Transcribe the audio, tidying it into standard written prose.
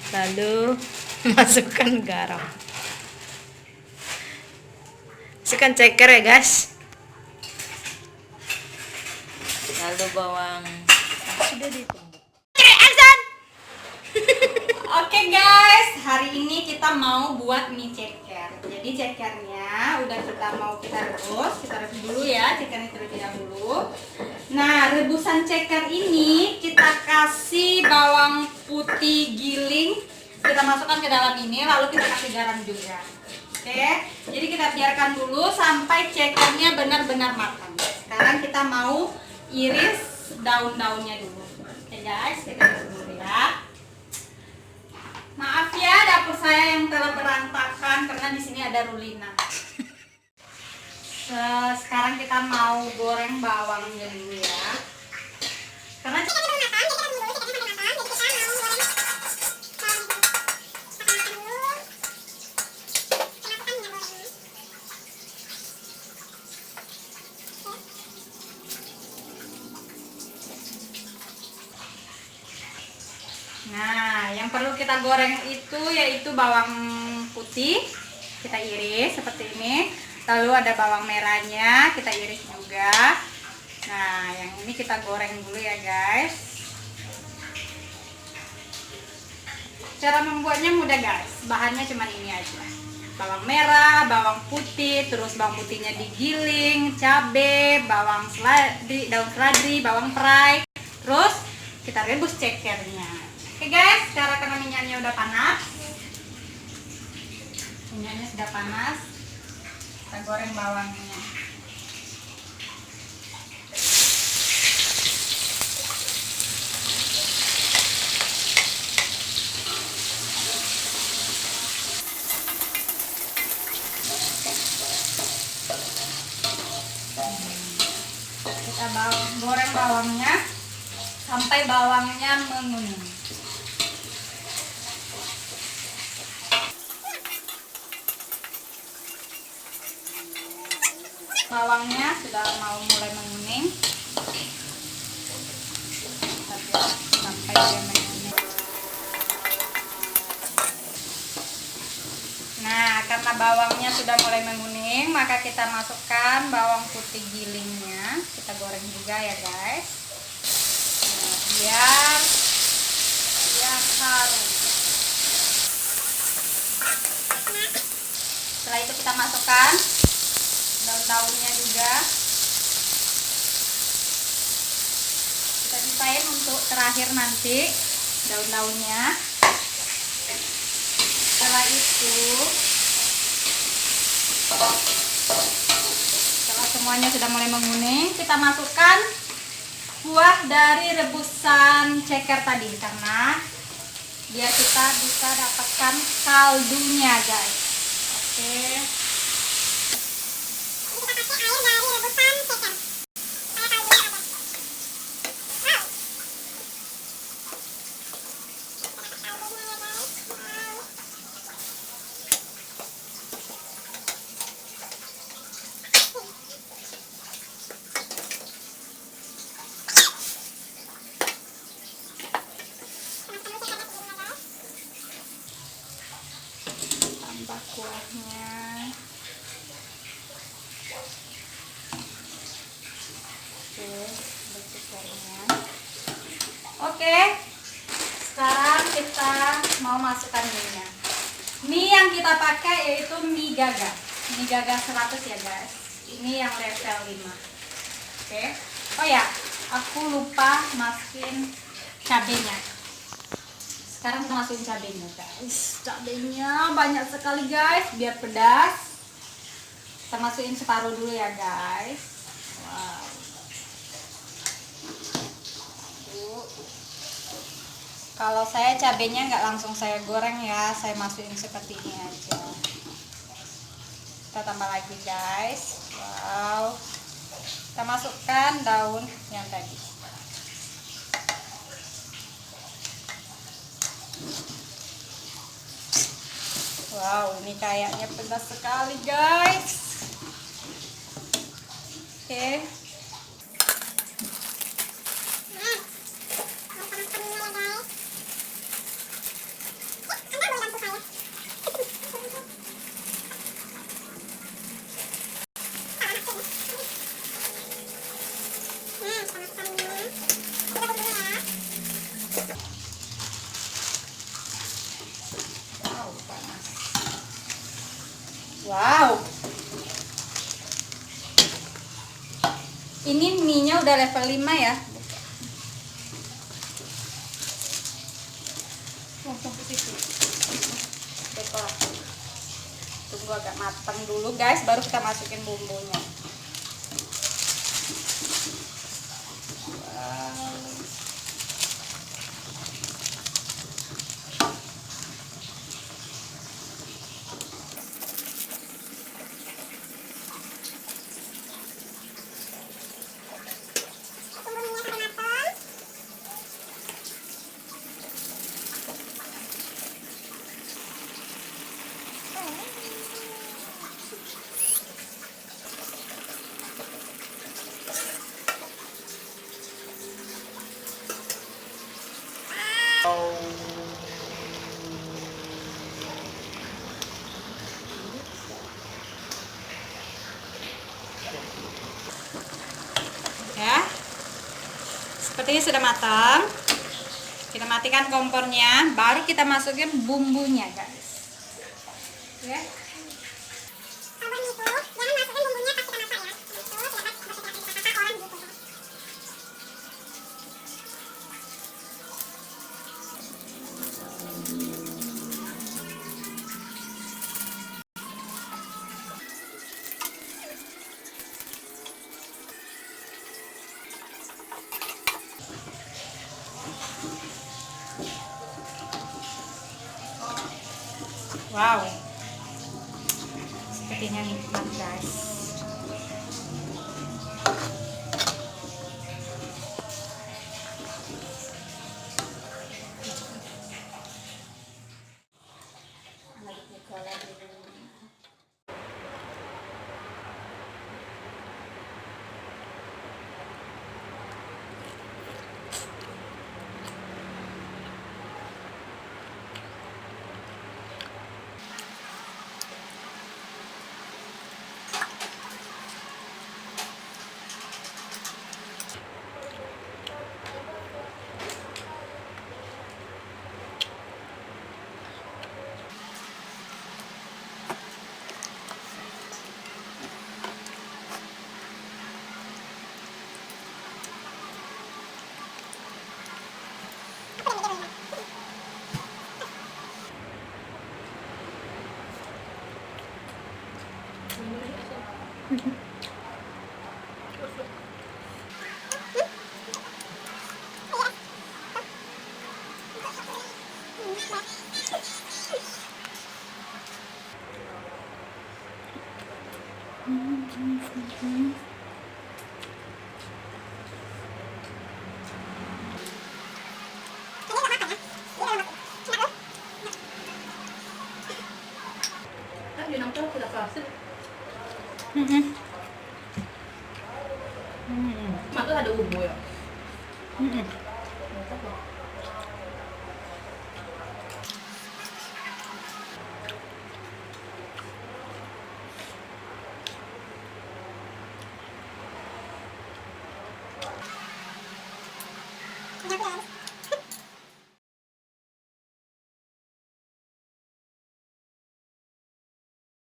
Lalu masukkan garam. Masukkan ceker ya guys. Lalu bawang sudah ditumbuk. Action! Oke guys, hari ini kita mau buat mie ceker. Jadi cekernya udah kita mau rebus dulu ya, cekernya terlebih dahulu. Nah, rebusan ceker ini kita kasih bawang putih giling, kita masukkan ke dalam ini, lalu kita kasih garam juga. Oke, jadi kita biarkan dulu sampai cekernya benar-benar matang. Sekarang kita mau iris daun-daunnya dulu. Oke guys, kita iris dulu ya. Maaf ya dapur saya yang telah berantakan karena di sini ada Rulina. Sekarang kita mau goreng bawangnya dulu ya. Karena nah, yang perlu kita goreng itu yaitu bawang putih, kita iris seperti ini. Lalu ada bawang merahnya, kita iris juga. Nah, yang ini kita goreng dulu ya guys. Cara membuatnya mudah guys, bahannya cuma ini aja. Bawang merah, bawang putih, terus bawang putihnya digiling, cabai, bawang seladri, daun seladri, bawang perai. Terus kita rebus cekernya. Oke guys, cara karena minyaknya udah panas, minyaknya sudah panas, kita goreng bawangnya. Kita goreng bawangnya sampai bawangnya menguning. Bawangnya sudah mau mulai menguning, sampai dia menguning. Nah, karena bawangnya sudah mulai menguning, maka kita masukkan bawang putih gilingnya. Kita goreng juga ya guys. Nah, biar harum. Setelah itu kita masukkan daun-daunnya juga. Kita sisain untuk terakhir nanti daun-daunnya. Setelah itu, setelah semuanya sudah mulai menguning, kita masukkan kuah dari rebusan ceker tadi, karena biar kita bisa dapatkan kaldunya guys. Oke. Tambah kuahnya. Oke, sekarang kita mau masukkan mie-nya. Mie yang kita pakai yaitu mie gaga. Mie gaga 100 ya guys. Ini yang level 5. Oke. Oh ya, aku lupa masukin cabenya. Sekarang kita masukin cabenya guys. Cabenya banyak sekali guys, biar pedas. Kita masukin separuh dulu ya guys. Wow. Kalau saya cabenya nggak langsung saya goreng ya, saya masukin seperti ini aja. Kita tambah lagi guys. Wow. Kita masukkan daun yang tadi. Wow, ini kayaknya pedas sekali guys. Oke. Wow. Ini mie-nya udah level 5 ya. Langsung ke situ. Baiklah. Tunggu agak matang dulu guys, baru kita masukin bumbunya. Ya, seperti ini sudah matang. Kita matikan kompornya, baru kita masukin bumbunya guys. Ya. Wow, sepertinya nikmat guys.